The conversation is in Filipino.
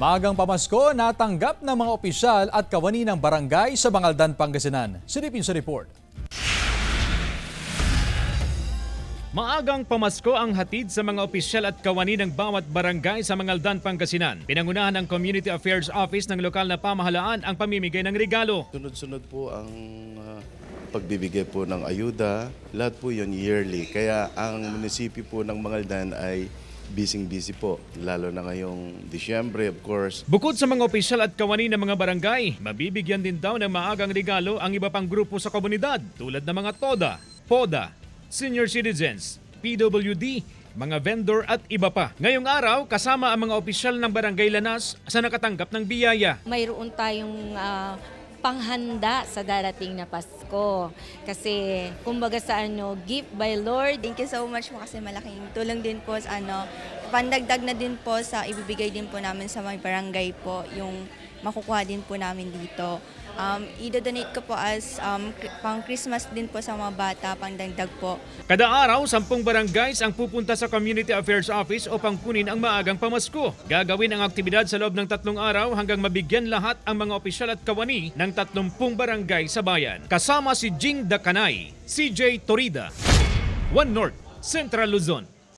Maagang pamasko, natanggap ng mga opisyal at kawani ng barangay sa Bangaldan, Pangasinan. Silipin sa report. Maagang pamasko ang hatid sa mga opisyal at kawani ng bawat barangay sa Bangaldan, Pangasinan. Pinangunahan ng Community Affairs Office ng lokal na pamahalaan ang pamimigay ng regalo. Sunod-sunod po ang pagbibigay po ng ayuda. Lahat po yun yearly. Kaya ang munisipyo po ng Bangaldan ay busy po, lalo na ngayong Disyembre, of course. Bukod sa mga opisyal at kawani ng mga barangay, mabibigyan din daw ng maagang regalo ang iba pang grupo sa komunidad tulad ng mga TODA, PODA, Senior Citizens, PWD, mga vendor at iba pa. Ngayong araw, kasama ang mga opisyal ng Barangay Lanas sa nakatanggap ng biyaya. Mayroon tayong panghanda sa darating na Pasko. Kasi kumbaga sa gift by Lord. Thank you so much po kasi malaking tulong din po sa pandagdag na din po sa ibibigay din po namin sa mga barangay po, yung makukuha din po namin dito. I-donate ko po as pang Christmas din po sa mga bata, pang dagdag po. Kada araw, 10 barangays ang pupunta sa Community Affairs Office upang kunin ang maagang pamasko. Gagawin ang aktibidad sa loob ng 3 araw hanggang mabigyan lahat ang mga opisyal at kawani ng 30 barangay sa bayan. Kasama si Jing Dakanay, CJ Torida, One North, Central Luzon.